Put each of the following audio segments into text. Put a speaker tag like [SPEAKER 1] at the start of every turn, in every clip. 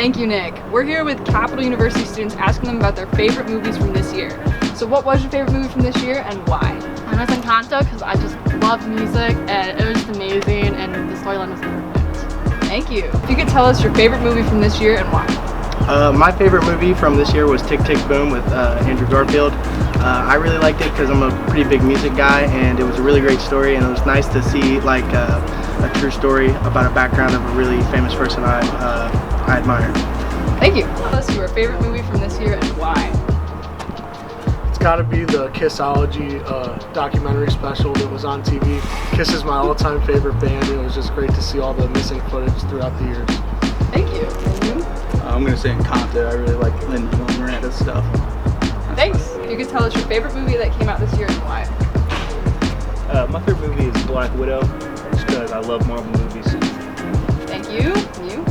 [SPEAKER 1] Thank you, Nick. We're here with Capital University students asking them about their favorite movies from this year. So what was your favorite movie from this year and why?
[SPEAKER 2] Mine was Encanto because I just loved music and it was just amazing and the storyline was perfect.
[SPEAKER 1] Thank you. If you could tell us your favorite movie from this year and why?
[SPEAKER 3] My favorite movie from this year was Tick, Tick, Boom with Andrew Garfield. I really liked it because I'm a pretty big music guy, and it was a really great story, and it was nice to see like a true story about a background of a really famous person I admire.
[SPEAKER 1] Thank you. Tell us your favorite movie from this year and why?
[SPEAKER 4] It's got to be the Kissology documentary special that was on TV. Kiss is my all-time favorite band. It was just great to see all the missing footage throughout the years.
[SPEAKER 1] Thank you. And you?
[SPEAKER 3] I'm going to say Encanto. I really like Lin-Manuel Miranda's stuff.
[SPEAKER 1] Thanks. If you could tell us your favorite movie that came out this year and why?
[SPEAKER 5] My favorite movie is Black Widow, just because I love Marvel movies.
[SPEAKER 1] Thank you. And you?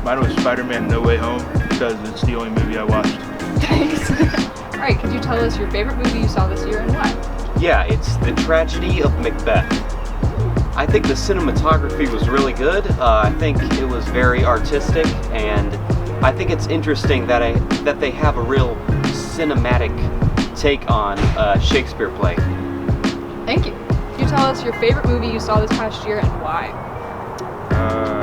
[SPEAKER 5] Mine was Spider-Man No Way Home, because it's the only movie I watched.
[SPEAKER 1] Thanks. Alright, could you tell us your favorite movie you saw this year and why?
[SPEAKER 6] Yeah, it's The Tragedy of Macbeth. I think the cinematography was really good. I think it was very artistic, and I think it's interesting that they have a real cinematic take on a Shakespeare play.
[SPEAKER 1] Thank you. Could you tell us your favorite movie you saw this past year and why?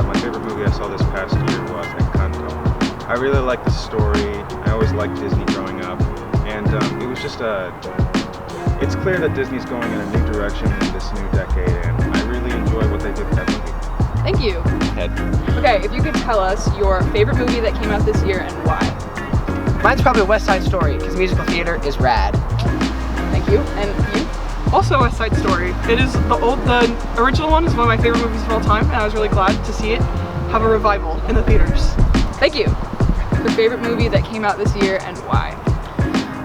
[SPEAKER 7] My favorite movie I saw this past year was Encanto. I really liked the story. I always liked Disney growing up, and it was just it's clear that Disney's going in a new direction in this new decade, and I really enjoy what they did with that movie.
[SPEAKER 1] Thank you. Okay, if you could tell us your favorite movie that came out this year and why?
[SPEAKER 8] Mine's probably West Side Story, because musical theater is rad.
[SPEAKER 1] Thank you. And you?
[SPEAKER 9] Also West Side Story. It is the original one is one of my favorite movies of all time, and I was really glad to see it have a revival in the theaters.
[SPEAKER 1] Thank you. Your favorite movie that came out this year and why?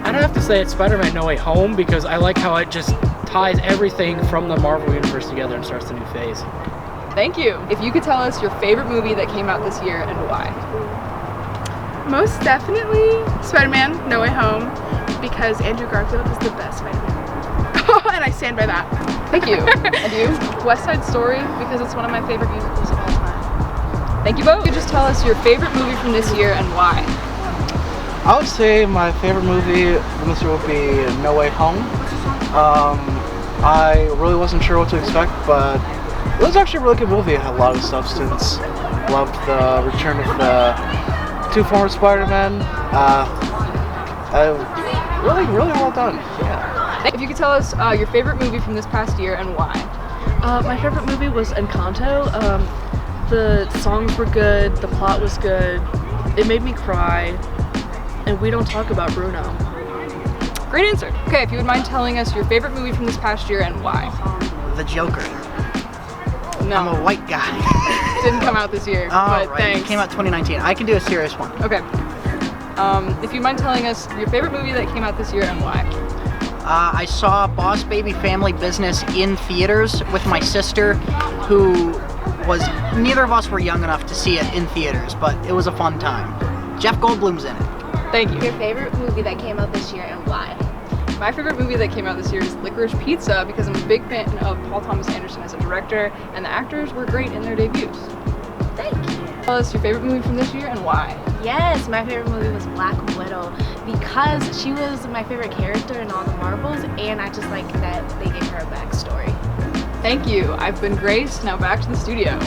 [SPEAKER 10] I'd have to say it's Spider-Man No Way Home, because I like how it just ties everything from the Marvel Universe together and starts a new phase.
[SPEAKER 1] Thank you. If you could tell us your favorite movie that came out this year and why?
[SPEAKER 11] Most definitely Spider-Man No Way Home, because Andrew Garfield is the best Spider-Man. And I stand by that.
[SPEAKER 1] Thank you. And you?
[SPEAKER 11] West Side Story, because it's one of my favorite musicals of all time.
[SPEAKER 1] Thank you both. Could you just tell us your favorite movie from this year and why?
[SPEAKER 8] I would say my favorite movie from this year would be No Way Home. I really wasn't sure what to expect, but it was actually a really good movie. It had a lot of substance. Loved the return of the two former Spider-Men. Really well done. Yeah.
[SPEAKER 1] If you could tell us your favorite movie from this past year and why?
[SPEAKER 2] My favorite movie was Encanto. The songs were good, the plot was good, it made me cry, and we don't talk about Bruno.
[SPEAKER 1] Great answer. Okay, if you would mind telling us your favorite movie from this past year and why?
[SPEAKER 8] The Joker.
[SPEAKER 1] No.
[SPEAKER 8] I'm a white guy.
[SPEAKER 1] Didn't come out this year, but
[SPEAKER 8] right.
[SPEAKER 1] thanks.
[SPEAKER 8] It came out 2019. I can do a serious one.
[SPEAKER 1] Okay. If you mind telling us your favorite movie that came out this year and why?
[SPEAKER 8] I saw Boss Baby Family Business in theaters with my sister, who neither of us were young enough to see it in theaters, but it was a fun time. Jeff Goldblum's in it.
[SPEAKER 1] Thank you.
[SPEAKER 12] Your favorite movie that came out this year and why?
[SPEAKER 1] My favorite movie that came out this year is Licorice Pizza, because I'm a big fan of Paul Thomas Anderson as a director, and the actors were great in their debuts.
[SPEAKER 12] Thank you.
[SPEAKER 1] Tell us your favorite movie from this year and why?
[SPEAKER 12] Yes, my favorite movie was Black Widow, because she was my favorite character in all the Marvels, and I just like that they gave her a backstory.
[SPEAKER 1] Thank you. I've been Grace, now back to the studio.